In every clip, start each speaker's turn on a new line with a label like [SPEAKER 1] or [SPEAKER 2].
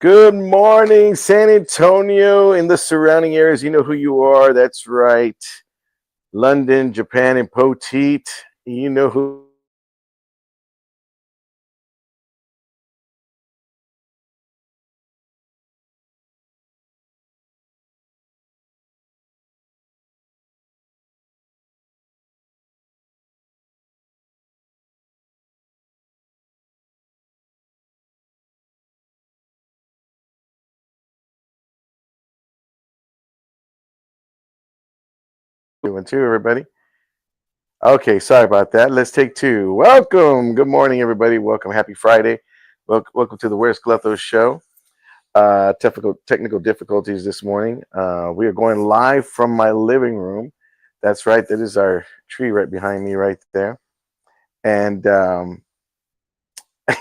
[SPEAKER 1] Good morning, San Antonio and the surrounding areas. You know who you are. That's right. London, Japan, and Poteet. You know who. Doing too, everybody. Okay, sorry about that. Let's take two. Welcome. Good morning, everybody. Welcome. Happy Friday. Welcome to the Where's Cleto show. Technical difficulties this morning. We are going live from my living room. That's right. That is our tree right behind me, right there. And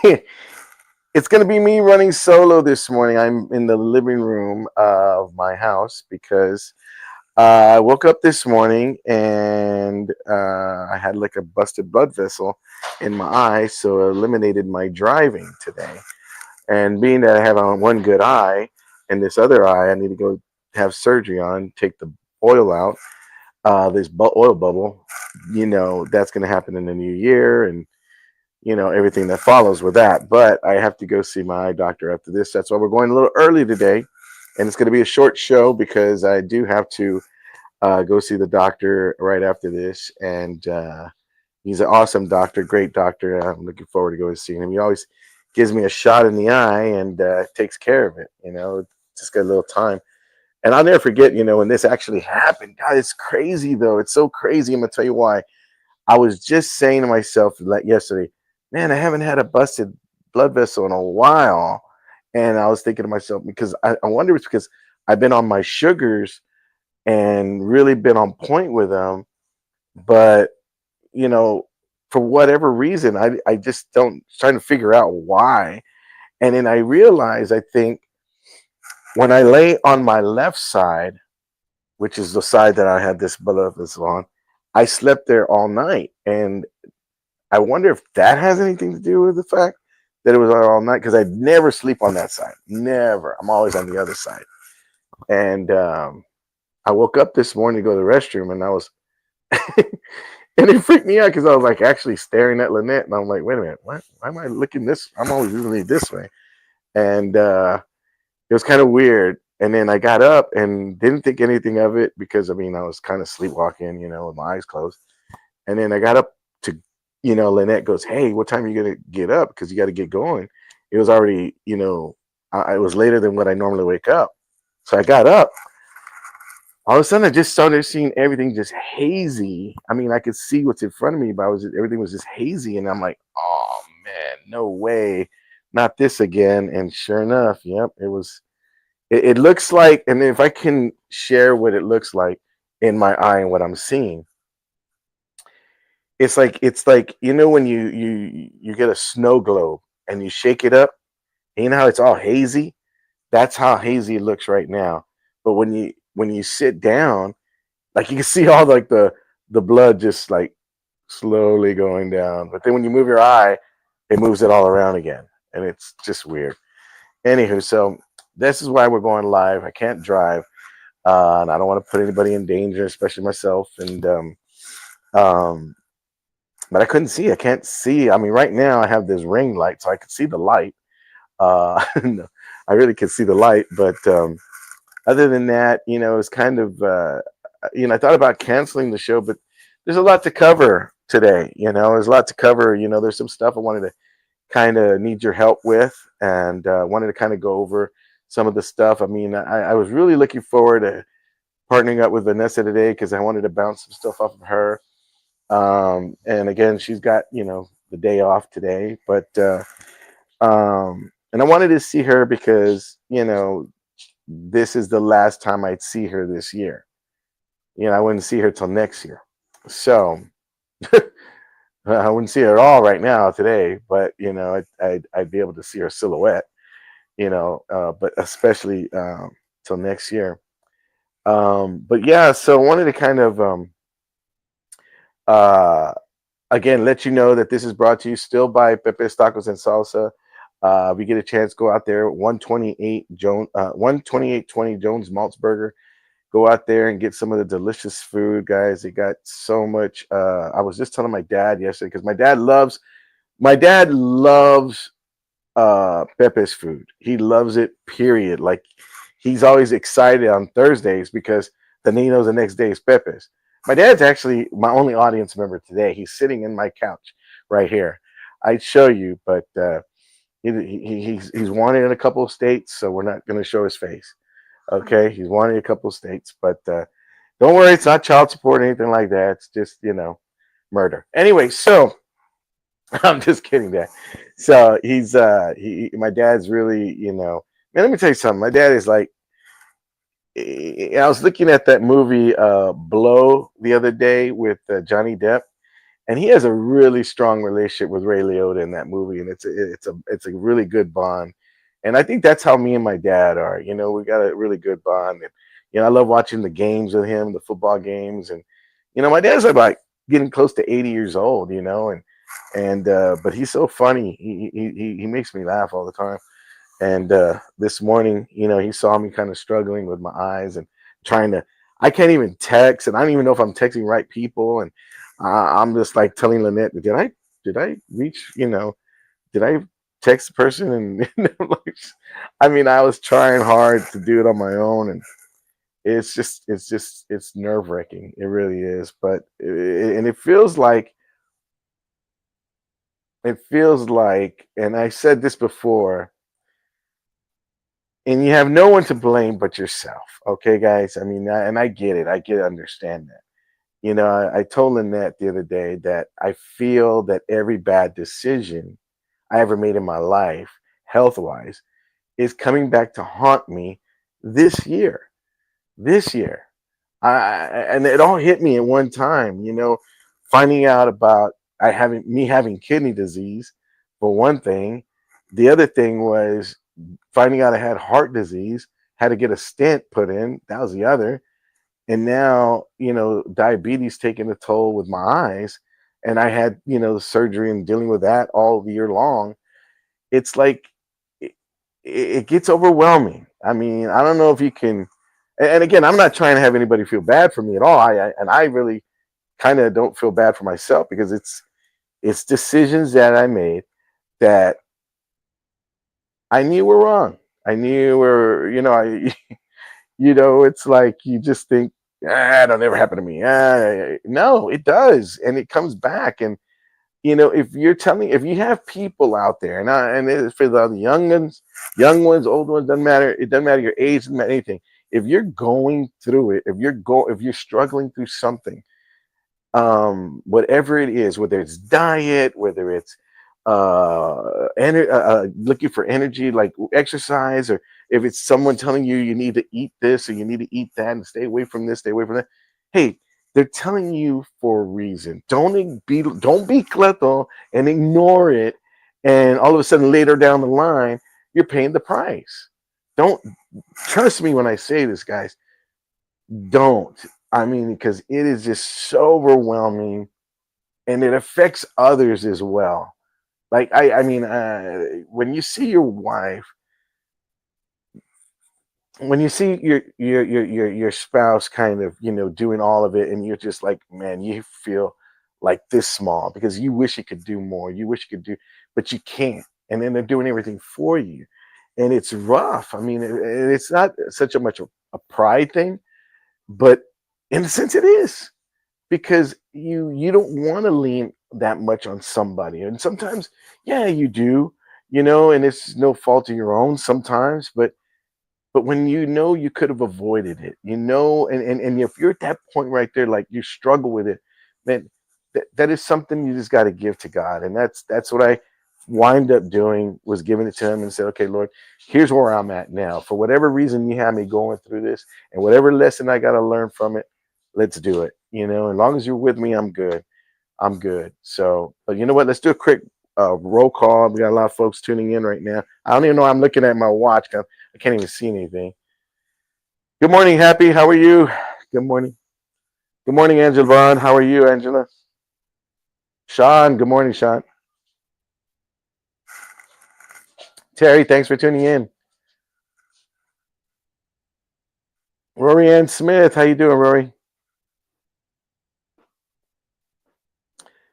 [SPEAKER 1] it's going to be me running solo this morning. I'm in the living room of my house because I woke up this morning and I had like a busted blood vessel in my eye, so it eliminated my driving today. And being that I have on one good eye and this other eye, I need to go have surgery on, take the oil out, oil bubble. That's going to happen in the new year, and everything that follows with that. But I have to go see my eye doctor after this. That's why we're going a little early today, and it's going to be a short show because I do have to go see the doctor right after this. And he's an awesome doctor, great doctor. I'm looking forward to going to see him. He always gives me a shot in the eye and takes care of it. Just got a little time. And I'll never forget, when this actually happened. God, it's crazy, though. It's so crazy. I'm going to tell you why. I was just saying to myself like yesterday, man, I haven't had a busted blood vessel in a while. And I was thinking to myself, because I wonder if it's because I've been on my sugars and really been on point with them. But, you know, for whatever reason, I just don't trying to figure out why. And then I realized, I think, when I lay on my left side, which is the side that I had this blood vessel on, I slept there all night. And I wonder if that has anything to do with the fact that it was all night, because I never sleep on that side. Never. I'm always on the other side. And I woke up this morning to go to the restroom, and I was, and it freaked me out because I was like actually staring at Lynette, and I'm like, wait a minute, what? Why am I looking this? I'm always usually this way, and it was kind of weird. And then I got up and didn't think anything of it because I mean I was kind of sleepwalking, with my eyes closed. And then I got up to, Lynette goes, "Hey, what time are you gonna get up? Because you got to get going." It was already, it was later than what I normally wake up. So I got up. All of a sudden, I just started seeing everything just hazy. I mean, I could see what's in front of me, but everything was just hazy, and I'm like, "Oh man, no way, not this again!" And sure enough, yep, it was. It looks like, and if I can share what it looks like in my eye and what I'm seeing, it's like when you get a snow globe and you shake it up, and you know how it's all hazy. That's how hazy it looks right now. But when you sit down, like you can see all like the blood just like slowly going down. But then when you move your eye, it moves it all around again, and it's just weird. Anywho, so this is why we're going live. I can't drive, and I don't want to put anybody in danger, especially myself. And but I couldn't see. I can't see. I mean, right now I have this ring light, so I could see the light. No, I really could see the light, but other than that, it's kind of I thought about canceling the show, but there's a lot to cover today. There's a lot to cover. There's some stuff I wanted to kind of need your help with, and wanted to kind of go over some of the stuff. I mean, I was really looking forward to partnering up with Vanessa today because I wanted to bounce some stuff off of her. And again, she's got the day off today, but and I wanted to see her because this is the last time I'd see her this year. I wouldn't see her till next year, so I wouldn't see her at all right now today. But I'd be able to see her silhouette, but especially till next year. But yeah, so I wanted to kind of uh, again let you know that this is brought to you still by Pepe's Tacos and Salsa. If you get a chance, go out there. 12820 Jones Maltzberger. Go out there and get some of the delicious food, guys. They got so much. I was just telling my dad yesterday because my dad loves Pepe's food. He loves it, period. Like he's always excited on Thursdays because then he knows the next day is Pepe's. My dad's actually my only audience member today. He's sitting in my couch right here. I'd show you, but he's wanted in a couple of states, so we're not going to show his face. Okay, he's wanted in a couple of states, but don't worry, it's not child support or anything like that. It's just murder. Anyway, so I'm just kidding, Dad. So my dad's really, man. Let me tell you something. My dad is like, I was looking at that movie Blow the other day with Johnny Depp, and he has a really strong relationship with Ray Liotta in that movie, and it's a really good bond. And I think that's how me and my dad are. We got a really good bond. And I love watching the games with him, the football games, and my dad's like getting close to 80 years old. And but he's so funny. He makes me laugh all the time. And this morning, he saw me kind of struggling with my eyes and trying to. I can't even text, and I don't even know if I'm texting right people. And I'm just like telling Lynette, did I reach? Did I text the person? And like, I mean, I was trying hard to do it on my own, and it's nerve wracking. It really is. But and it feels like, and I said this before, and you have no one to blame but yourself. Okay, guys. I mean, and I get it. Understand that. I told Lynette the other day that I feel that every bad decision I ever made in my life, health wise, is coming back to haunt me this year. This year. And it all hit me at one time, finding out about having kidney disease for one thing. The other thing was finding out I had heart disease, had to get a stent put in. That was the other. And now, diabetes taking a toll with my eyes. And I had, surgery and dealing with that all year long. It's like it, it gets overwhelming. I mean, I don't know if you can. And again, I'm not trying to have anybody feel bad for me at all. I really kind of don't feel bad for myself because it's decisions that I made that I knew were wrong. I knew were, it's like you just think, it'll never happen to me. No, it does, and it comes back. And if you have people out there, and for the young ones, old ones, doesn't matter. It doesn't matter your age, doesn't matter anything. If you're going through it, if you're struggling through something, whatever it is, whether it's diet, whether it's looking for energy, like exercise, or if it's someone telling you you need to eat this or you need to eat that and stay away from this, stay away from that. Hey, they're telling you for a reason. Don't be Cleto and ignore it, and all of a sudden later down the line you're paying the price. Don't trust me when I say this, guys. Don't. I mean, because it is just so overwhelming, and it affects others as well. Like I mean, when you see your wife, when you see your spouse kind of doing all of it, and you're just like, man, you feel like this small because you wish you could do more, you wish you could do, but you can't, and then they're doing everything for you, and it's rough. I mean, it's not such a much a pride thing, but in a sense it is, because you don't want to lean that much on somebody, and sometimes yeah you do, and it's no fault of your own sometimes, but when you could have avoided it, and if you're at that point right there, like you struggle with it, man, that is something you just got to give to God. And that's what I wind up doing, was giving it to him and said, okay, Lord, here's where I'm at now. For whatever reason you have me going through this, and whatever lesson I got to learn from it, let's do it. As long as you're with me, I'm good. I'm good. So, but you know what? Let's do a quick roll call. We got a lot of folks tuning in right now. I don't even know. I'm looking at my watch. I can't even see anything. Good morning, Happy. How are you? Good morning. Good morning, Angela Vaughn. How are you, Angela? Sean. Good morning, Sean. Terry, thanks for tuning in. Rory Ann Smith, how you doing, Rory?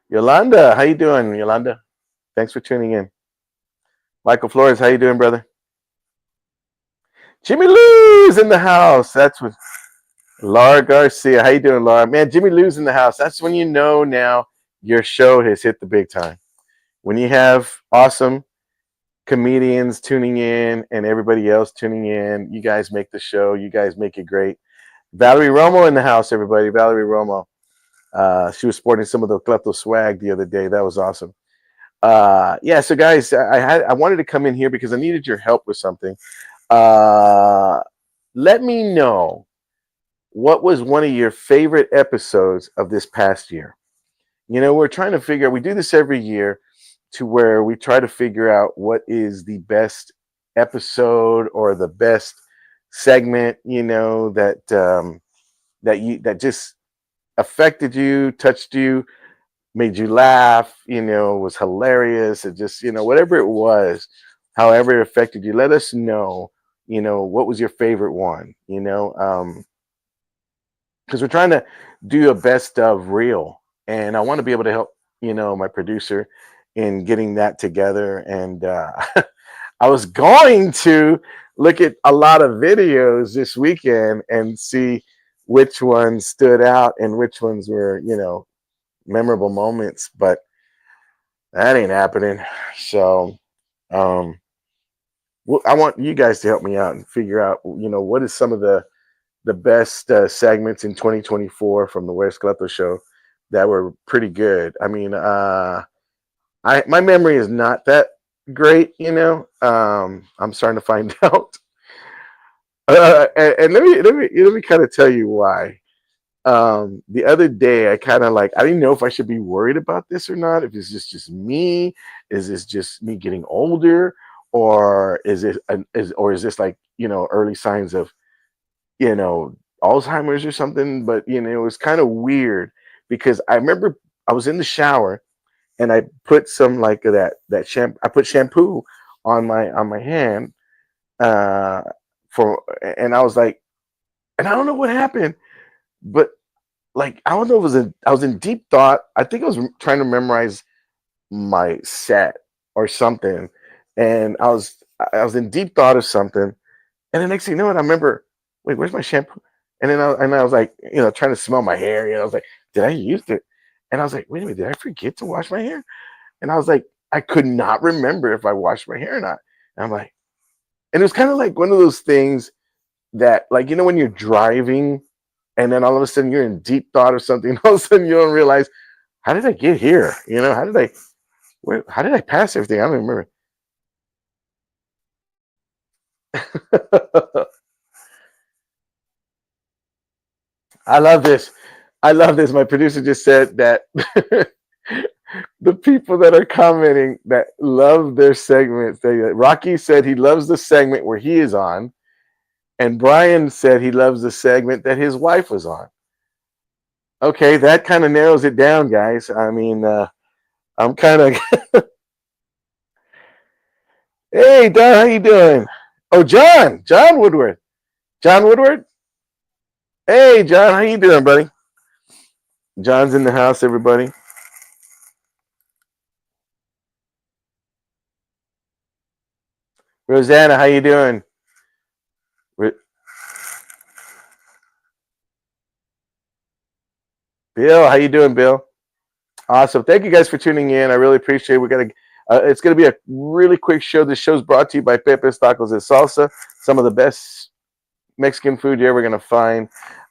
[SPEAKER 1] Yolanda, how you doing, Yolanda? Thanks for tuning in. Michael Flores, how you doing, brother? Jimmy Lou's in the house. That's what. Laura Garcia, how you doing, Laura? Man, Jimmy Lou's in the house. That's when you know now your show has hit the big time. When you have awesome comedians tuning in and everybody else tuning in, you guys make the show. You guys make it great. Valerie Romo in the house, everybody. Valerie Romo. She was sporting some of the Cleto swag the other day. That was awesome. Yeah, so guys, I wanted to come in here because I needed your help with something. Let me know what was one of your favorite episodes of this past year. You know, we're trying to figure out. We do this every year to where we try to figure out what is the best episode or the best segment. You know that just affected you, touched you, made you laugh, was hilarious. It just, whatever it was, however it affected you, let us know, what was your favorite one, because we're trying to do a best of reel. And I want to be able to help, my producer in getting that together. And I was going to look at a lot of videos this weekend and see which ones stood out and which ones were, memorable moments, but that ain't happening. So I want you guys to help me out and figure out, what is some of the best segments in 2024 from the West Cleto show that were pretty good. I mean, my memory is not that great, I'm starting to find out. And let me kind of tell you why. The other day I kind of like, I didn't know if I should be worried about this or not, if it's just me, is this just me getting older, or is this like, early signs of, Alzheimer's or something. But it was kind of weird because I remember I was in the shower and I put some like that shampoo. I put shampoo on my hand, uh and I was like, and I don't know what happened, but like, I don't know, I was in deep thought. I think I was trying to memorize my set or something, and I was in deep thought of something, and the next thing you know, I remember, wait, where's my shampoo? And then I was like, trying to smell my hair. I was like, did I use it? And I was like, wait a minute, did I forget to wash my hair? And I was like, I could not remember if I washed my hair or not. And I'm like, and it was kind of like one of those things that, like, when you're driving and then all of a sudden you're in deep thought or something, and all of a sudden you don't realize, how did I get here? How did I pass everything? I don't remember. I love this. I love this. My producer just said that the people that are commenting that love their segments. Rocky said he loves the segment where he is on, and Brian said he loves the segment that his wife was on. Okay, that kind of narrows it down, guys. I mean, I'm kind of. Hey, Don, how you doing? Oh, John Woodward. John Woodward. Hey, John, how you doing, buddy? John's in the house, everybody. Rosanna, how you doing? Bill, how you doing, Bill? Awesome. Thank you guys for tuning in. I really appreciate it. It's gonna be a really quick show. This show's brought to you by Pepe's Tacos and Salsa. Some of the best Mexican food you're ever gonna find.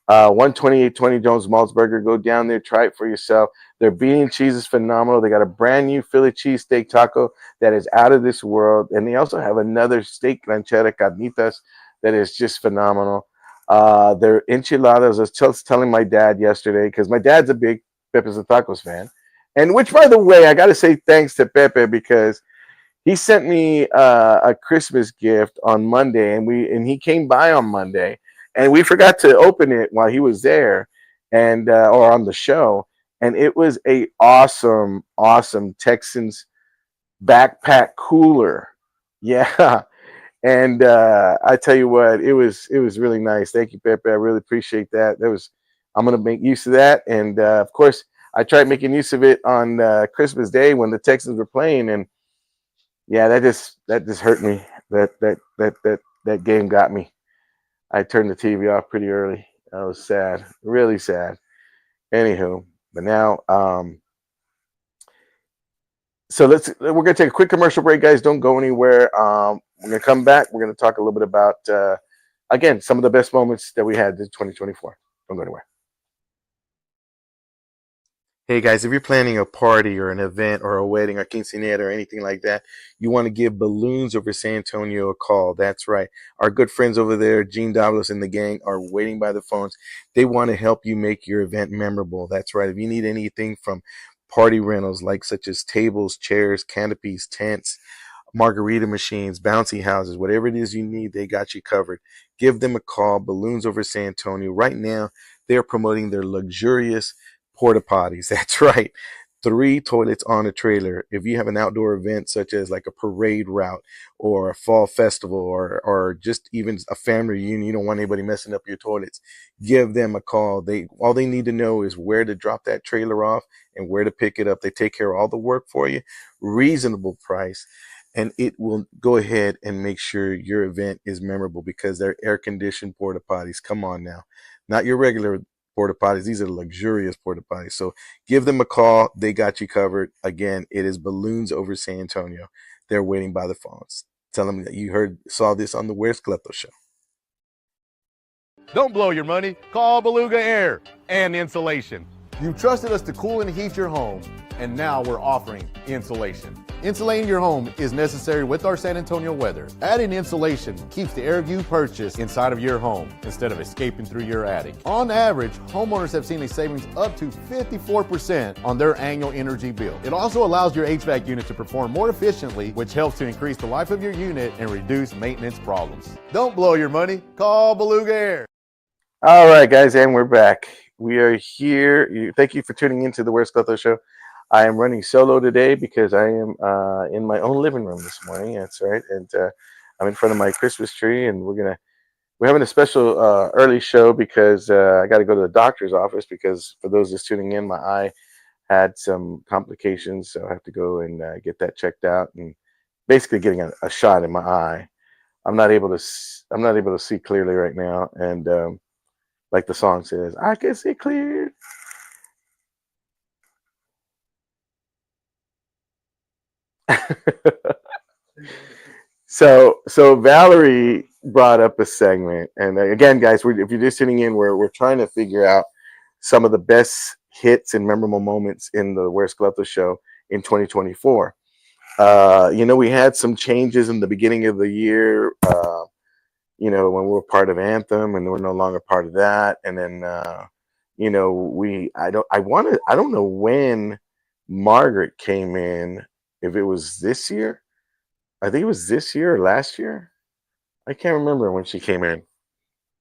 [SPEAKER 1] 12820 Jones Maltzberger. Go down there, try it for yourself. Their bean and cheese is phenomenal. They got a brand new Philly cheesesteak taco that is out of this world, and they also have another steak ranchera carnitas that is just phenomenal. Their enchiladas. I was just telling my dad yesterday, because my dad's a big Pepe's and Tacos fan, and which, by the way, I got to say thanks to Pepe, because he sent me a Christmas gift on Monday, and he came by on Monday, and we forgot to open it while he was there, and or on the show, and it was a awesome Texans backpack cooler Yeah. And I tell you what, it was really nice. Thank you, Pepe. I really appreciate that. I'm gonna make use of that, and of course, I tried making use of it on Christmas Day when the Texans were playing, and yeah, that just hurt me. That game got me. I turned the TV off pretty early. I was sad, really sad. Anywho, but now, so we're gonna take a quick commercial break, guys. Don't go anywhere. We're gonna come back. We're gonna talk a little bit about again some of the best moments that we had in 2024. Don't go anywhere. Hey guys, if you're planning a party or an event or a wedding or quinceanera or anything like that, you want to give Balloons over San Antonio a call. That's right. Our good friends over there, Gene Davos and the gang, are waiting by the phones. They want to help you make your event memorable. That's right. If you need anything from party rentals, like such as tables, chairs, canopies, tents, margarita machines, bouncy houses, whatever it is you need, they got you covered. Give them a call, Balloons over San Antonio. Right now, they're promoting their luxurious porta potties. That's right. 3 toilets on a trailer. If you have an outdoor event such as like a parade route or a fall festival or just even a family reunion, you don't want anybody messing up your toilets, give them a call. They all they need to know is where to drop that trailer off and where to pick it up. They take care of all the work for you, reasonable price, and it will go ahead and make sure your event is memorable because they're air conditioned porta potties. Come on now, not your regular porta potties. These are luxurious porta potties. So give them a call. They got you covered. Again, it is Balloons over San Antonio. They're waiting by the phones. Tell them that you saw this on the Where's Cleto show.
[SPEAKER 2] Don't blow your money. Call Beluga Air and Insulation. You trusted us to cool and heat your home, and now we're offering insulation. Insulating your home is necessary with our San Antonio weather. Adding insulation keeps the air you purchase inside of your home instead of escaping through your attic. On average, homeowners have seen a savings up to 54% on their annual energy bill. It also allows your HVAC unit to perform more efficiently, which helps to increase the life of your unit and reduce maintenance problems. Don't blow your money. Call Beluga Air.
[SPEAKER 1] All right, guys, and we're back. We are here. Thank you for tuning into the Where's Cleto show. I am running solo today because I am in my own living room this morning. That's right, and I'm in front of my Christmas tree, and we're having a special early show because I got to go to the doctor's office because for those just tuning in, my eye had some complications, so I have to go and get that checked out and basically getting a shot in my eye. I'm not able to see clearly right now, and like the song says, I can see clear. So Valerie brought up a segment, and again, guys, if you're just tuning in, we're trying to figure out some of the best hits and memorable moments in the Where's Cleto show in 2024. We had some changes in the beginning of the year. When we were part of Anthem, and we're no longer part of that, and then I don't know when Margaret came in. If it was this year, I think it was this year or last year. I can't remember when she came in.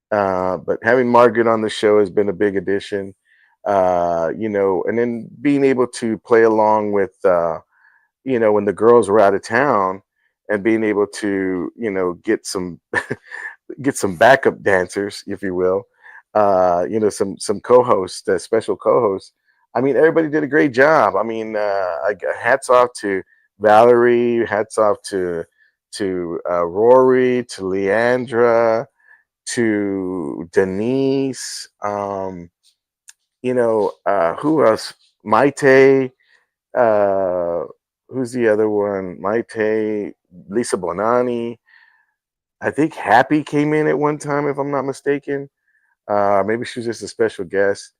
[SPEAKER 1] But having Margaret on the show has been a big addition. And then being able to play along with, when the girls were out of town, and being able to, get some get some backup dancers, if you will. Some co-hosts, special co-hosts. I mean, everybody did a great job. I mean, hats off to Valerie, hats off to Rory, to Leandra, to Denise. Who else? Maite. Uh, who's the other one? Maite, Lisa Bonani. I think Happy came in at one time, if I'm not mistaken. Maybe she was just a special guest.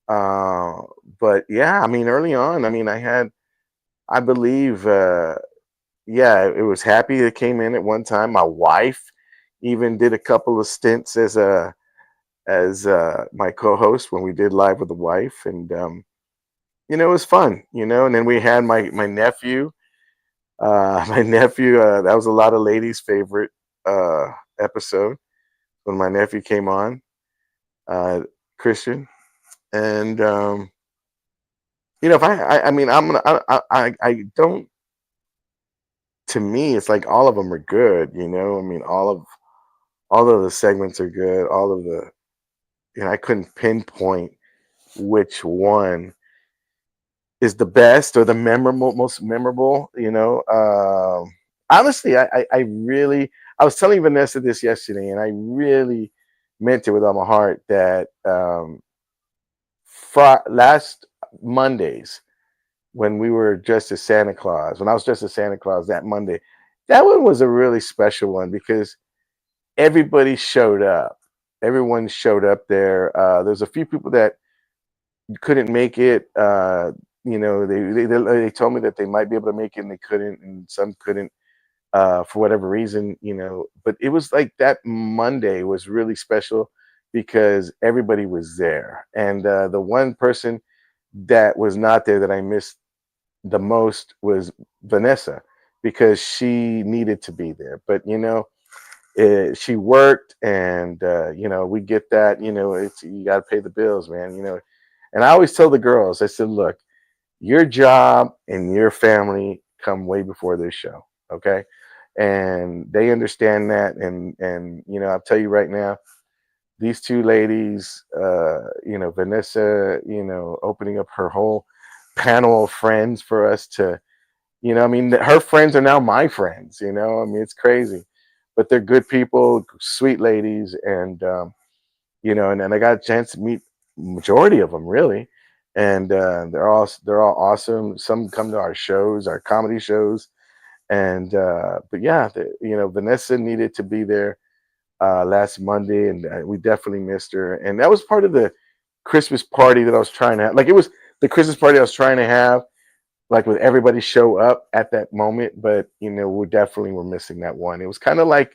[SPEAKER 1] Uh, but yeah, I mean, early on, I mean, I believe, yeah, it was Happy that came in at one time. My wife even did a couple of stints as my co-host when we did Live with the Wife, and it was fun, And then we had my nephew. My nephew, that was a lot of ladies' favorite episode when my nephew came on, Christian, and if I mean, I don't to me, it's like all of them are good. I mean, all of the segments are good. All of the, I couldn't pinpoint which one is the best or the most memorable. Honestly, I really, I was telling Vanessa this yesterday, and I really meant it with all my heart that last Mondays when we were dressed as Santa Claus, when I was dressed as Santa Claus that Monday, that one was a really special one because everybody showed up. Everyone showed up there. There's a few people that couldn't make it. They told me that they might be able to make it and they couldn't, and some couldn't for whatever reason. But it was like that Monday was really special because everybody was there, and the one person that was not there that I missed the most was Vanessa because she needed to be there. But she worked, and we get that. It's, you got to pay the bills, man. And I always tell the girls, I said, look, your job and your family come way before this show, okay? And they understand that, and I'll tell you right now, these two ladies, Vanessa, opening up her whole panel of friends for us to, I mean, her friends are now my friends. I mean, it's crazy, but they're good people, sweet ladies, and and I got a chance to meet majority of them really, and they're all awesome. Some come to our shows, our comedy shows, and but yeah, Vanessa needed to be there last Monday, and we definitely missed her. And that was part of the Christmas party that I was trying to have. Like, it was the Christmas party I was trying to have, like with everybody show up at that moment. But we definitely were missing that one. It was kind of like,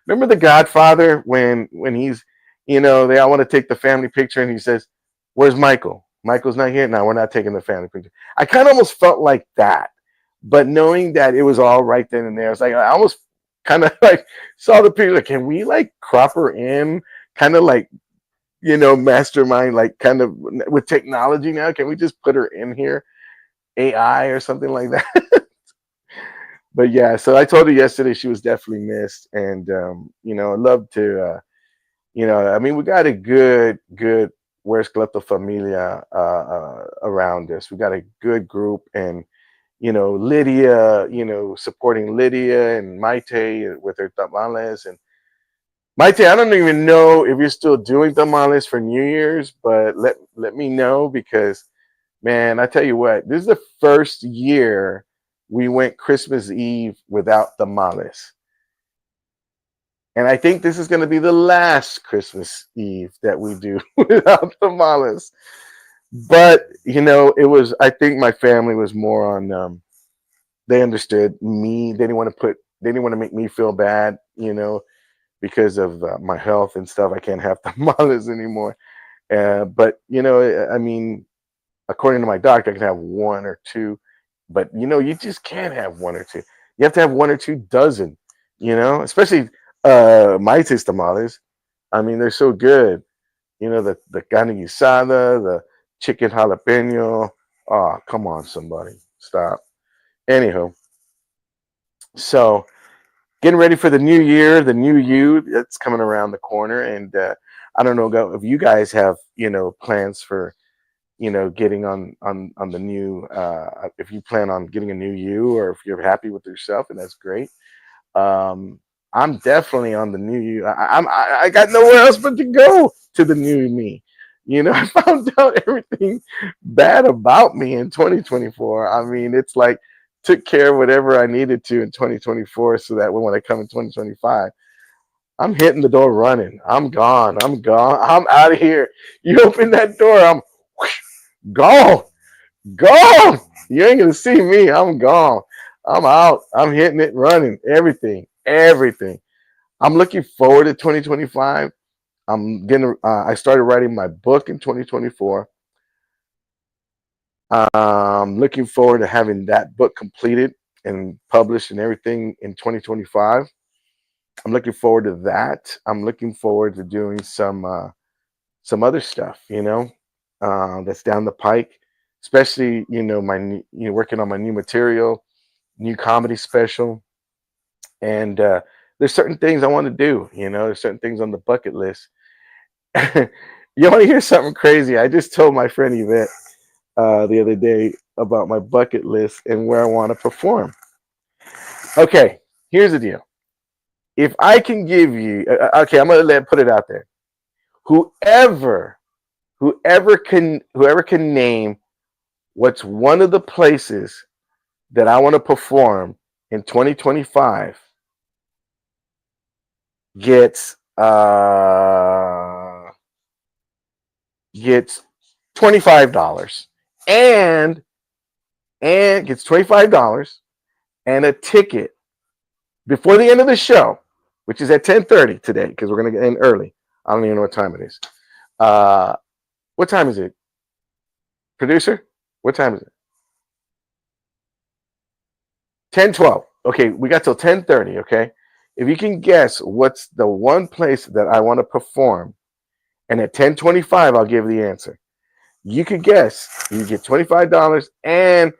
[SPEAKER 1] remember The Godfather when he's, they all want to take the family picture, and he says, "Where's Michael? Michael's not here. No, we're not taking the family picture." I kind of almost felt like that, but knowing that it was all right then and there, it's like I almost kind of like saw the picture. Like, can we like crop her in? Kind of like, mastermind, like kind of with technology now. Can we just put her in here, AI or something like that? But yeah, so I told her yesterday she was definitely missed, and I'd love to. I mean, we got a good Where's Cleto Familia around us. We got a good group, and Lydia, supporting Lydia and Maite with her tamales. And Maite, I don't even know if you're still doing tamales for New Year's, but let me know because, man, I tell you what, this is the first year we went Christmas Eve without tamales. And I think this is going to be the last Christmas Eve that we do without tamales. But, I think my family was more on, they understood me. They didn't want to make me feel bad, because of my health and stuff. I can't have tamales anymore. But, I mean, according to my doctor, I can have one or two. But, you just can't have one or two. You have to have one or two dozen, especially Maite's tamales. I mean, they're so good. The carne guisada, the chicken jalapeno. Oh, come on, somebody. Stop. Anyhow, so getting ready for the new year, the new you that's coming around the corner. And I don't know if you guys have, plans for, getting on the new, if you plan on getting a new you, or if you're happy with yourself, and that's great. Um, I'm definitely on the new you. I got nowhere else but to go to the new me. I found out everything bad about me in 2024. I mean, it's like took care of whatever I needed to in 2024, so that when I come in 2025, I'm hitting the door running. I'm gone. I'm gone. I'm out of here. You open that door, I'm gone. Gone. You ain't gonna see me. I'm gone. I'm out. I'm hitting it, running. Everything. Everything. I'm looking forward to 2025. I started writing my book in 2024. Looking forward to having that book completed and published and everything in 2025. I'm looking forward to that. I'm looking forward to doing some other stuff, that's down the pike. Especially, working on my new material, new comedy special. And there's certain things I want to do. There's certain things on the bucket list. You want to hear something crazy? I just told my friend Yvette the other day about my bucket list and where I want to perform. Okay, here's the deal. If I can give you, okay, I'm gonna put it out there. Whoever, whoever can name what's one of the places that I want to perform in 2025 gets gets $25 and gets $25 and a ticket before the end of the show, which is at 10:30 today because we're gonna get in early. I don't even know what time it is. What time is it, producer? What time is it? 10:12. Okay, we got till 10:30. Okay, if you can guess what's the one place that I want to perform, and at 10:25 I'll give the answer. You could guess. You get $25 and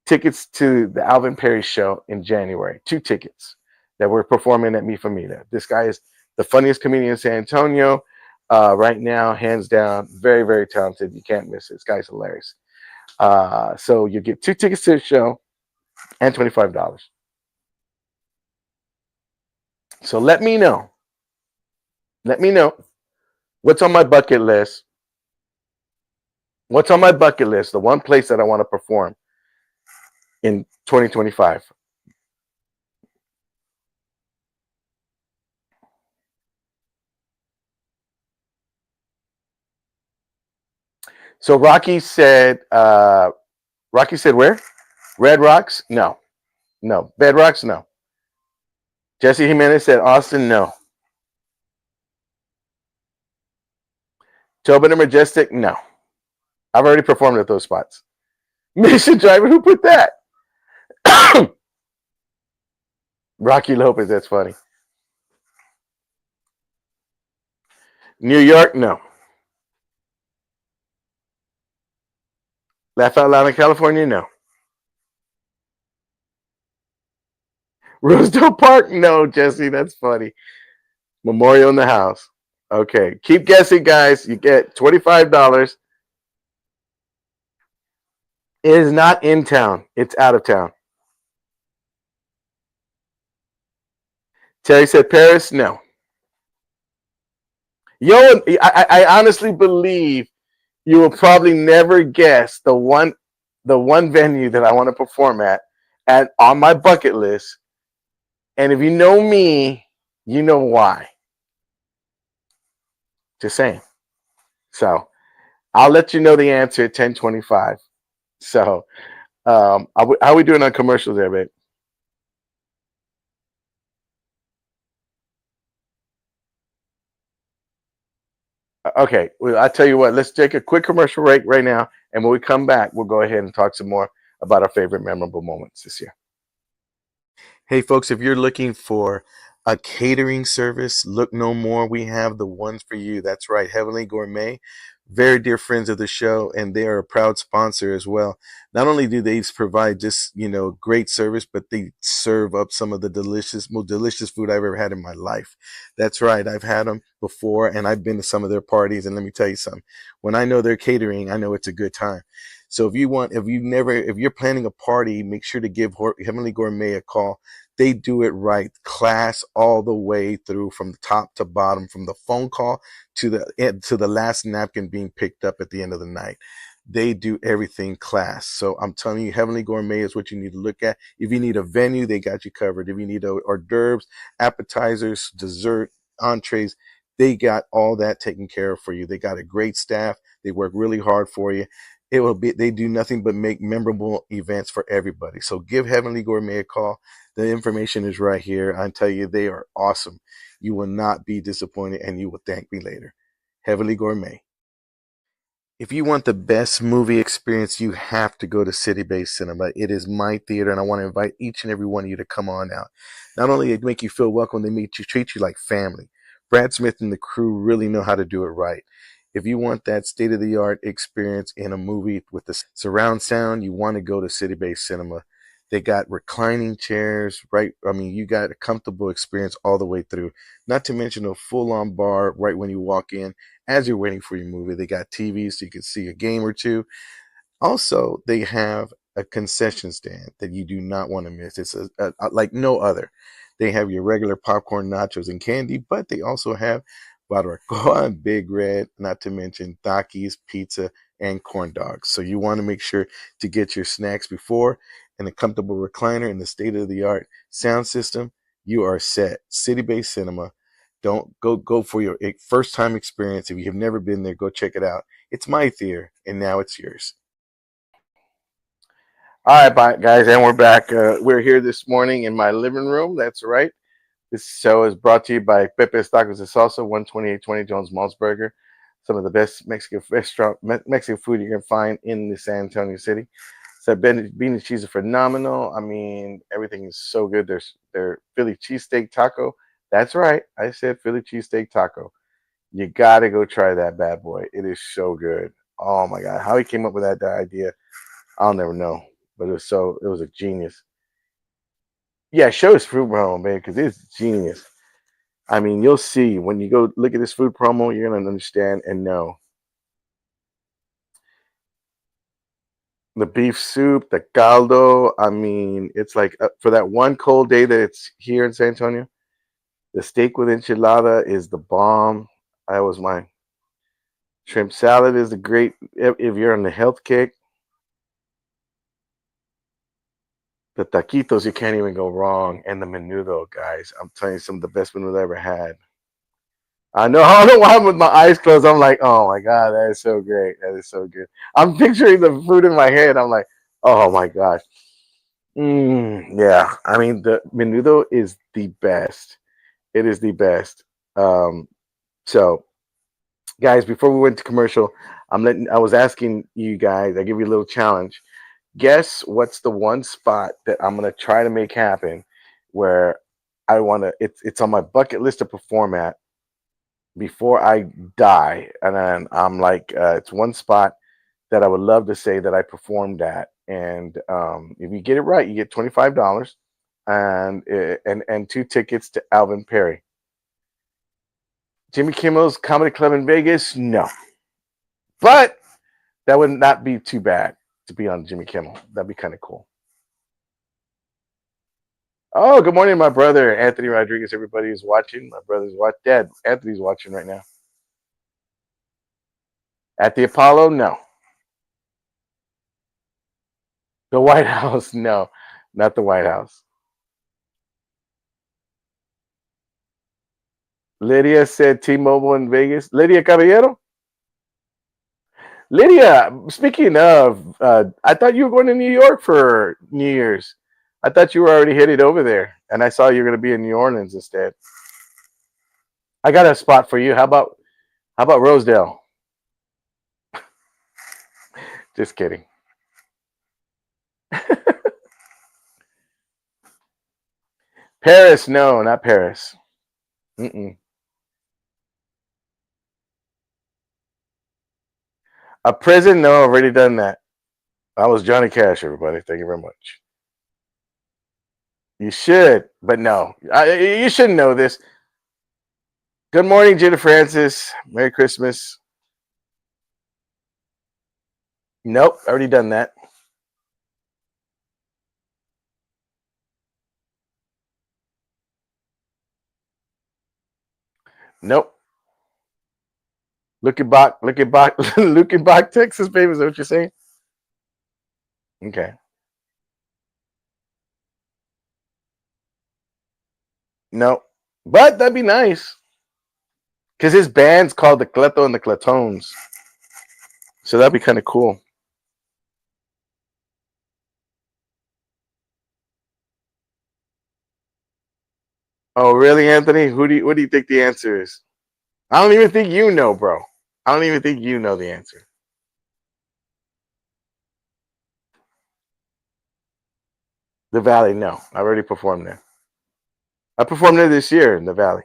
[SPEAKER 1] tickets to the Alvin Perry show in January. 2 tickets that we're performing at Mi Familia. This guy is the funniest comedian in San Antonio right now, hands down. Very, very talented. You can't miss it. This guy's hilarious. So you get 2 tickets to the show and $25. So let me know. Let me know what's on my bucket list. What's on my bucket list? The one place that I want to perform in 2025. So Rocky said where? Red Rocks? No. No. Bedrocks? No. Jesse Jimenez said Austin? No. Tobin and Majestic? No. I've already performed at those spots. Mission Driver? Who put that? Rocky Lopez, that's funny. New York? No. Laugh Out Loud in California? No. Rosedale Park? No, Jesse, that's funny. Memorial in the House. Okay, keep guessing, guys. You get $25. It is not in town. It's out of town. Terry said Paris? No. Yo, I honestly believe you will probably never guess the one venue that I want to perform at on my bucket list. And if you know me, you know why. Just saying. So I'll let you know the answer at 10:25. So how are we doing on commercials there, babe? Okay, well, I'll tell you what, let's take a quick commercial break right now. And when we come back, we'll go ahead and talk some more about our favorite memorable moments this year. Hey, folks, if you're looking for a catering service, look no more. We have the ones for you. That's right, Heavenly Gourmet. Very dear friends of the show, and they are a proud sponsor as well. Not only do they provide just, great service, but they serve up some of the most delicious food I've ever had in my life. That's right. I've had them before, and I've been to some of their parties. And let me tell you something. When I know they're catering, I know it's a good time. So if you're planning a party, make sure to give Heavenly Gourmet a call. They do it right, class all the way through from the top to bottom, from the phone call to the last napkin being picked up at the end of the night. They do everything class. So I'm telling you, Heavenly Gourmet is what you need to look at. If you need a venue, they got you covered. If you need hors d'oeuvres, appetizers, dessert, entrees, they got all that taken care of for you. They got a great staff. They work really hard for you. They do nothing but make memorable events for everybody. So give Heavenly Gourmet a call. The information is right here. I tell you, they are awesome. You will not be disappointed, and you will thank me later. Heavenly Gourmet. If you want the best movie experience, you have to go to City Base Cinema. It is my theater, and I want to invite each and every one of you to come on out. Not only they make you feel welcome, they treat you like family. Brad Smith and the crew really know how to do it right. If you want that state-of-the-art experience in a movie with the surround sound, you want to go to City Base Cinema. They got reclining chairs, right? I mean, you got a comfortable experience all the way through. Not to mention a full-on bar right when you walk in. As you're waiting for your movie, they got TVs so you can see a game or two. Also, they have a concession stand that you do not want to miss. It's like no other. They have your regular popcorn, nachos, and candy, but they also have barbacoa and Big Red, not to mention Takis, pizza, and corn dogs. So you want to make sure to get your snacks before and a comfortable recliner and the state of the art sound system. You are set. City based cinema. Don't go for your first time experience. If you have never been there, go check it out. It's my theater, and now it's yours. All right, bye, guys, and we're back. We're here this morning in my living room. That's right. This show is brought to you by Pepe Tacos de Salsa, 12820 Jones Maltzberger. Some of the best Mexican restaurant Mexican food you can find in the San Antonio city. So bean and cheese are phenomenal. I mean, everything is so good. There's their Philly cheesesteak taco. That's right. I said Philly cheesesteak taco. You gotta go try that bad boy. It is so good. Oh my god, how he came up with that idea, I'll never know. But it was a genius. Yeah, show his food promo, man, because it's genius. I mean, you'll see when you go look at this food promo, you're gonna understand and know the beef soup, the caldo. I mean, it's like for that one cold day that it's here in San Antonio, the steak with enchilada is the bomb. That was my shrimp salad is a great if you're on the health kick. The taquitos, you can't even go wrong, and the menudo, guys. I'm telling you, some of the best menudo I ever had. I know. I don't know why I'm with my eyes closed. I'm like, oh my god, that is so great. That is so good. I'm picturing the food in my head. I'm like, oh my gosh. Yeah. I mean, the menudo is the best. It is the best. Um, so, guys, before we went to commercial, I was asking you guys. I give you a little challenge. Guess what's the one spot that I'm gonna try to make happen, where I want to. It's on my bucket list to perform at before I die, and then I'm like, it's one spot that I would love to say that I performed at, and if you get it right, you get $25 and two tickets to Alvin Perry. Jimmy Kimmel's Comedy Club in Vegas, no, but that would not be too bad to be on Jimmy Kimmel. That'd be kind of cool. Oh, good morning, my brother Anthony Rodriguez. Everybody who's watching, my brother's watch. Dad, Anthony's watching right now at the Apollo. No, the White House. No, not the White House. Lydia said T-Mobile in Vegas. Lydia Caballero. Lydia, speaking of, I thought you were going to New York for New Year's. I thought you were already headed over there, and I saw you were going to be in New Orleans instead. I got a spot for you. How about Rosedale? Just kidding. Paris, no, not Paris. Mm-mm. A prison, no, I've already done that. I was Johnny Cash, everybody. Thank you very much. You should, but no, you shouldn't know this. Good morning, Jenna Francis. Merry Christmas. Nope, already done that. Nope. Looking back, looking back, Texas, baby. Is that what you're saying? Okay. No, but that'd be nice because his band's called the Cleto and the Cletones, so that'd be kind of cool. Oh, really, Anthony? What do you think the answer is? I don't even think you know, bro. I don't even think you know the answer. The Valley, no. I already performed there. I performed there this year in the Valley.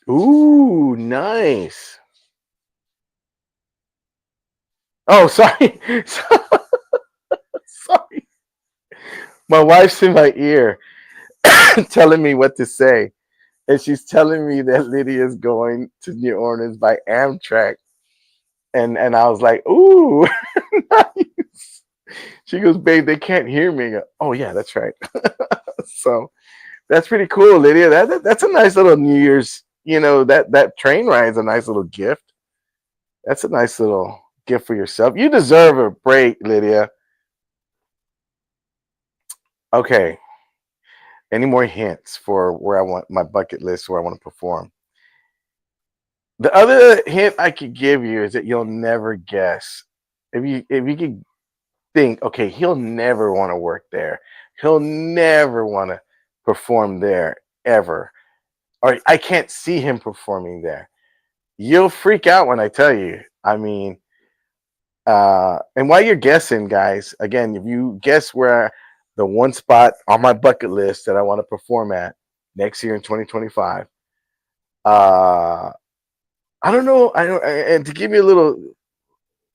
[SPEAKER 1] Ooh, nice. Oh, sorry. Sorry. My wife's in my ear telling me what to say. And she's telling me that Lydia's going to New Orleans by Amtrak. And I was like, ooh, nice. She goes, babe, they can't hear me. Oh, yeah, that's right. So that's pretty cool, Lydia. That's a nice little New Year's, that train ride is a nice little gift. That's a nice little gift for yourself. You deserve a break, Lydia. Okay. Any more hints for where I want my bucket list, where I want to perform? The other hint I could give you is that you'll never guess. If you could think, okay, he'll never want to work there. He'll never want to perform there ever. Or I can't see him performing there. You'll freak out when I tell you. I mean, and while you're guessing, guys, again, if you guess where the one spot on my bucket list that I want to perform at next year in 2025, uh, I don't know. I don't, and to give you a little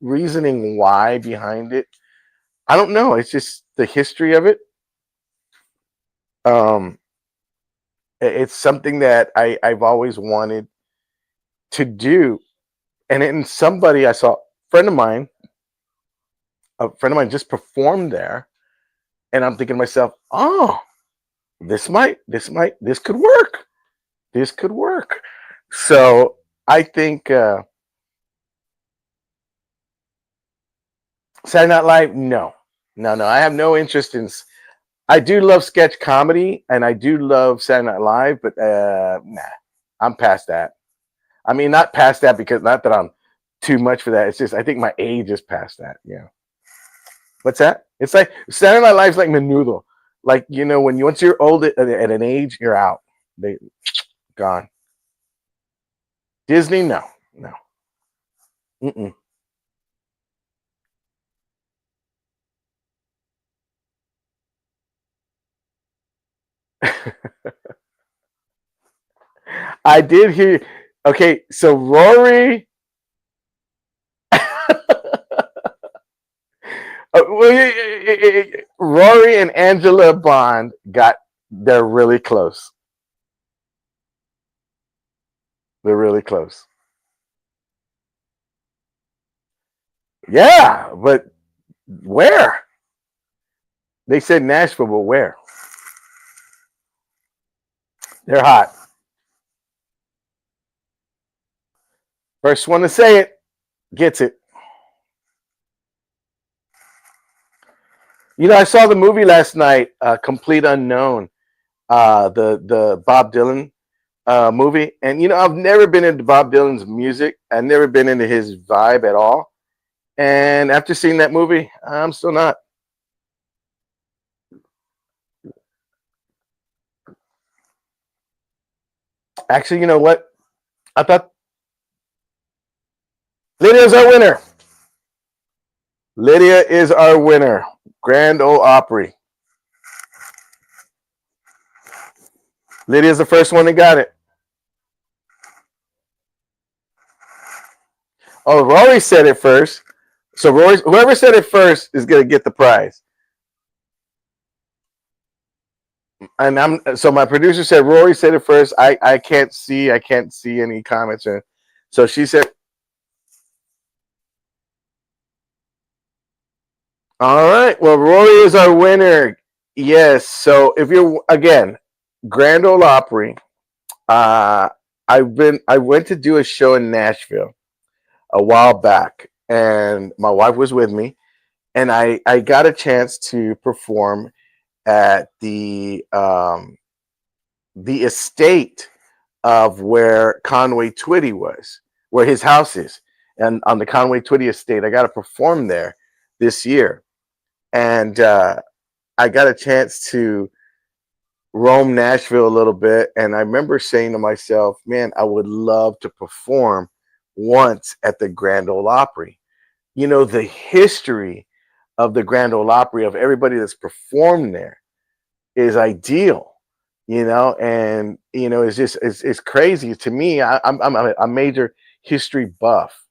[SPEAKER 1] reasoning why behind it, I don't know. It's just the history of it. Um, it's something that I've always wanted to do, and in somebody I saw, a friend of mine just performed there, and I'm thinking to myself, oh, this could work. This could work. So I think Saturday Night Live, no, no, no. I have no interest in. I do love sketch comedy, and I do love Saturday Night Live, but nah, I'm past that. I mean, not past that because not that I'm too much for that. It's just I think my age is past that. Yeah. What's that? It's like Saturday Night Live's like menudo. Like when once you're old at an age, you're out. They gone. Disney, no, no. Mm-mm. I did hear. Okay, so Rory and Angela Bond they're really close. They're really close. Yeah, but where? They said Nashville, but where? They're hot. First one to say it gets it. I saw the movie last night, Complete Unknown, the Bob Dylan movie, and I've never been into Bob Dylan's music. I've never been into his vibe at all. And after seeing that movie, I'm still not. Actually, you know what? I thought Lydia's our winner. Lydia is our winner. Grand Ole Opry. Lydia's the first one that got it. Oh, Rory said it first. So whoever said it first is gonna get the prize. And so my producer said Rory said it first. I can't see any comments. So she said, all right. Well, Rory is our winner. Yes. So if you're again, Grand Ole Opry, uh, I went to do a show in Nashville a while back, and my wife was with me, and I got a chance to perform at the estate of where Conway Twitty was, where his house is, and on the Conway Twitty estate. I got to perform there this year, and I got a chance to roam Nashville a little bit. And I remember saying to myself, man, I would love to perform once at the Grand Ole Opry. The history of the Grand Ole Opry, of everybody that's performed there, is ideal. And it's just it's crazy to me. I'm a major history buff,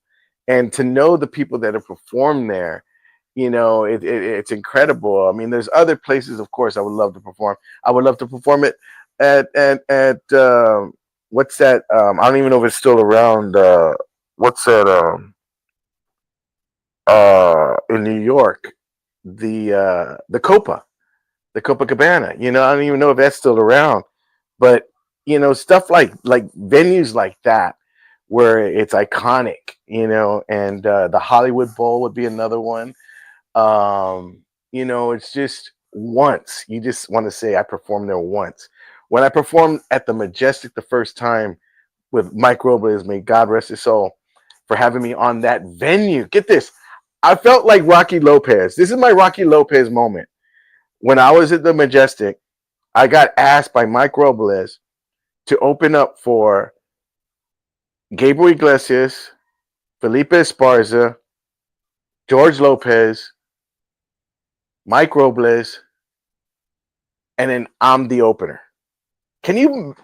[SPEAKER 1] and to know the people that have performed there, it's incredible. I mean, there's other places, of course, I would love to perform. I would love to perform it at what's that? I don't even know if it's still around. What's that? In New York, the Copa, the Copacabana. I don't even know if that's still around, but stuff like venues like that where it's iconic. And the Hollywood Bowl would be another one. It's just once. You just want to say I performed there once. When I performed at the Majestic the first time with Mike Robles, may God rest his soul, for having me on that venue. Get this. I felt like Rocky Lopez. This is my Rocky Lopez moment. When I was at the Majestic, I got asked by Mike Robles to open up for Gabriel Iglesias, Felipe Esparza, George Lopez, Mike Robles, and then I'm the opener. Can you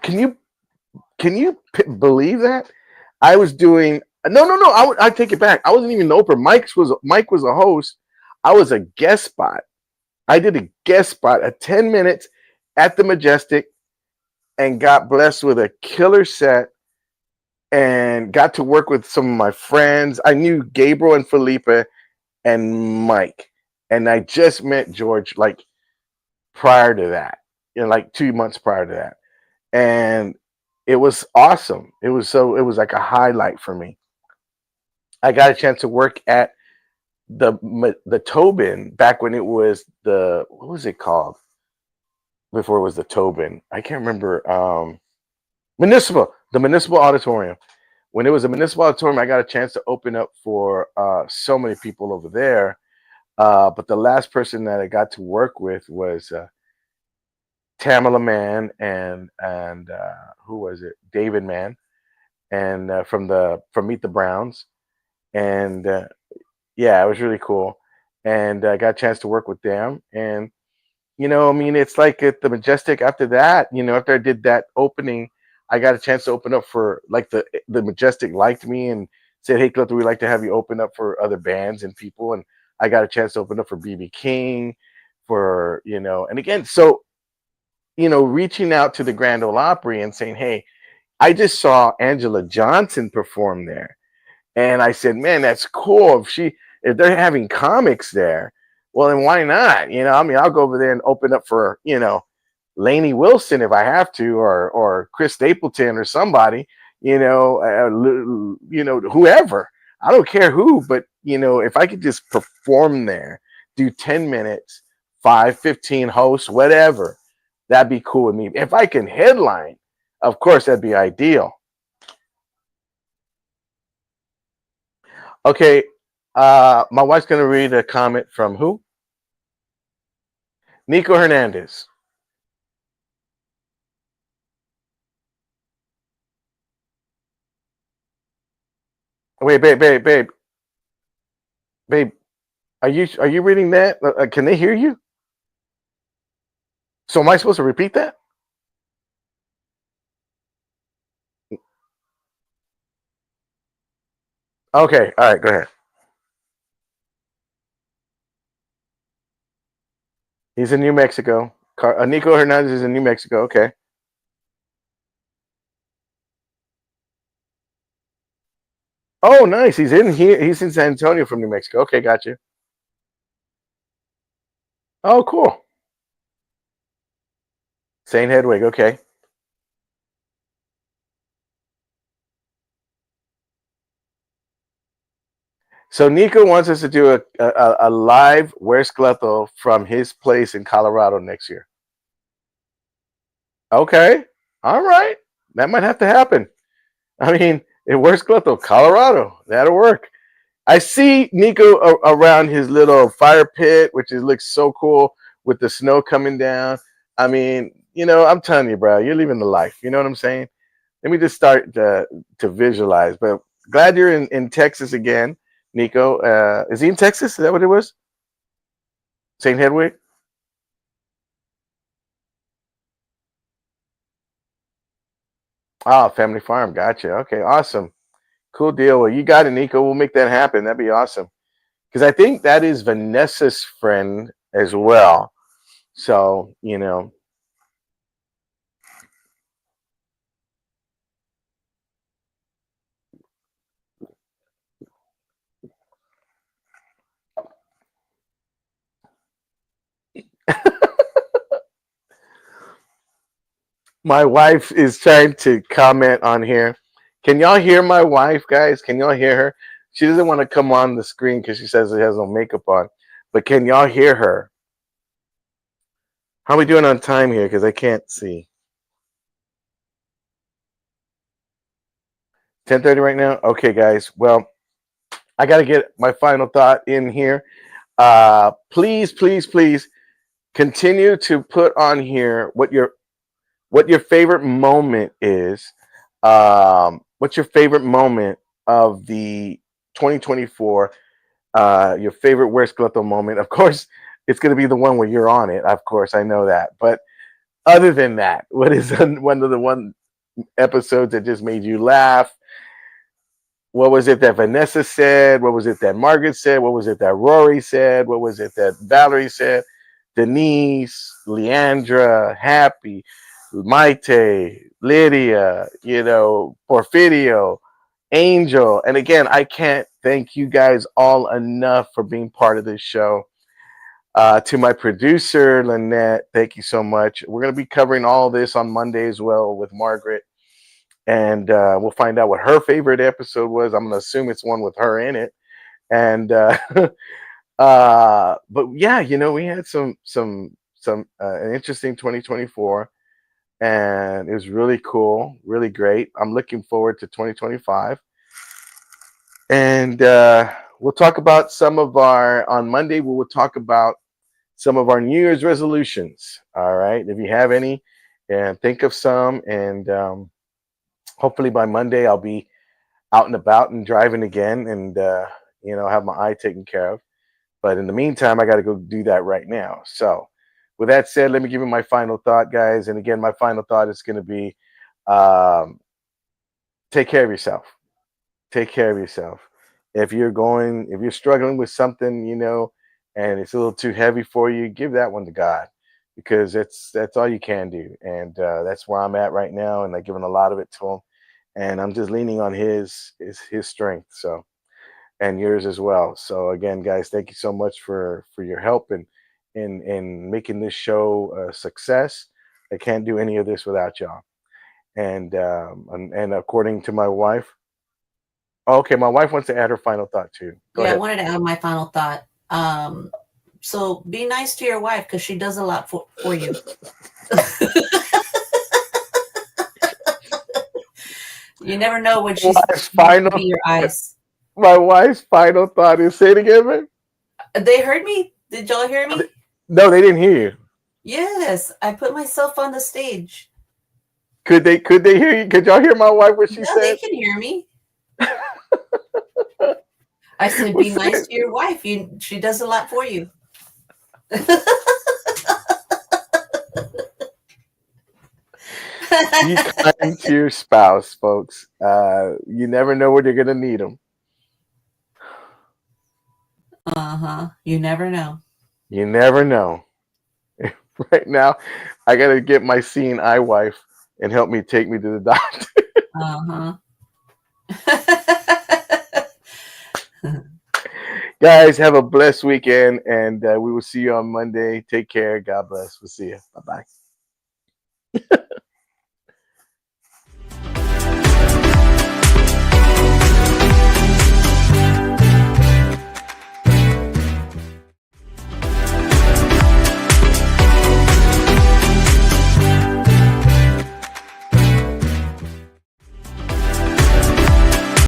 [SPEAKER 1] believe that? I was doing no. I take it back. I wasn't even the opener. Mike was a host. I was a guest spot. I did a guest spot at 10 minutes at the Majestic and got blessed with a killer set and got to work with some of my friends. I knew Gabriel and Felipe and Mike, and I just met George like prior to that, like 2 months prior to that, and it was awesome. It was like a highlight for me. I got a chance to work at the Tobin back when it was what was it called before it was the Tobin? I can't remember. The Municipal Auditorium. When it was a Municipal Auditorium, I got a chance to open up for so many people over there. But the last person that I got to work with was Tamala Mann and who was it? David Mann, and from Meet the Browns, and yeah, it was really cool. And I got a chance to work with them, and I mean, it's like at the Majestic. After that, after I did that opening, I got a chance to open up for like the Majestic liked me and said, "Hey, Cleto, we'd like to have you open up for other bands and people." And I got a chance to open up for BB King, and again, so reaching out to the Grand Ole Opry and saying, "Hey, I just saw Angela Johnson perform there." And I said, "Man, that's cool. If they're having comics there, well, then why not? I mean, I'll go over there and open up for Lainey Wilson if I have to, or Chris Stapleton or somebody, whoever. I don't care who, but if I could just perform there, do 10 minutes, 5, 15 hosts, whatever, that'd be cool with me. If I can headline, of course, that'd be ideal." Okay, my wife's gonna read a comment from who? Nico Hernandez. Wait, babe. Are you reading that? Can they hear you? So am I supposed to repeat that? Okay, all right, go ahead. He's in New Mexico. Nico Hernandez is in New Mexico. Okay. Oh, nice. He's in here. He's in San Antonio from New Mexico. Okay, gotcha. Oh, cool. St. Hedwig. Okay. So Nico wants us to do a live Where's Cleto from his place in Colorado next year. Okay. All right. That might have to happen. I mean, Where's Cleto? Colorado. That'll work. I see Nico around his little fire pit, looks so cool with the snow coming down. I mean, I'm telling you, bro, you're living the life. You know what I'm saying? Let me just start to visualize. But glad you're in Texas again, Nico. Is he in Texas? Is that what it was? St. Hedwig? Oh, family farm. Gotcha. Okay, awesome. Cool deal. Well, you got it, Nico. We'll make that happen. That'd be awesome. Because I think that is Vanessa's friend as well. So, my wife is trying to comment on here. Can y'all hear my wife, guys? Can y'all hear her? She doesn't want to come on the screen because she says it has no makeup on. But can y'all hear her? How are we doing on time here? Because I can't see. 10:30 right now? Okay, guys. Well, I got to get my final thought in here. Please, please, please continue to put on here what your favorite moment is. What's your favorite moment of the 2024? Your favorite Where's Cleto moment? Of course, it's going to be the one where you're on it. Of course, I know that. But other than that, what is one of the one episodes that just made you laugh? What was it that Vanessa said? What was it that Margaret said? What was it that Rory said? What was it that Valerie said? Denise, Leandra, Happy, Maite, Lydia, Porfirio, Angel. And again, I can't thank you guys all enough for being part of this show. To my producer, Lynette, thank you so much. We're going to be covering all this on Monday as well with Margaret. And we'll find out what her favorite episode was. I'm going to assume it's one with her in it. And but yeah, we had some an interesting 2024, and it was really cool, really great. I'm looking forward to 2025, and we'll talk about some of our on Monday. We will talk about some of our New Year's resolutions. All right, if you have any, and think of some, and hopefully by Monday I'll be out and about and driving again, and have my eye taken care of. But in the meantime, I got to go do that right now. So, with that said, let me give you my final thought, guys. And again, my final thought is going to be um, take care of yourself. Take care of yourself. If you're struggling with something, and it's a little too heavy for you, give that one to God, because that's all you can do. And that's where I'm at right now. And I'm giving a lot of it to Him. And I'm just leaning on His strength. So, and yours as well. So again, guys, thank you so much for your help and in making this show a success. I can't do any of this without y'all. And according to my wife, okay, my wife wants to add her final thought too. Go
[SPEAKER 3] Yeah, I
[SPEAKER 1] ahead.
[SPEAKER 3] wanted to add my final thought. So be nice to your wife because she does a lot for you. You never know when she's
[SPEAKER 1] Wife's
[SPEAKER 3] supposed to
[SPEAKER 1] final,
[SPEAKER 3] be your eyes.
[SPEAKER 1] my wife's final thought is, say it again, man.
[SPEAKER 3] They heard me. Did y'all hear me?
[SPEAKER 1] No, they didn't hear you.
[SPEAKER 3] Yes, I put myself on the stage.
[SPEAKER 1] Could they hear you? Could y'all hear my wife what she
[SPEAKER 3] Yeah, they
[SPEAKER 1] said?
[SPEAKER 3] can hear me. I said, be nice to your wife. She does a lot for you.
[SPEAKER 1] Be kind to your spouse, folks. You never know when you're gonna need them.
[SPEAKER 3] You never know.
[SPEAKER 1] You never know. Right now, I gotta get my seeing eye wife and help me take me to the doctor.
[SPEAKER 3] Uh huh.
[SPEAKER 1] Guys, have a blessed weekend, and we will see you on Monday. Take care. God bless. We'll see you. Bye bye.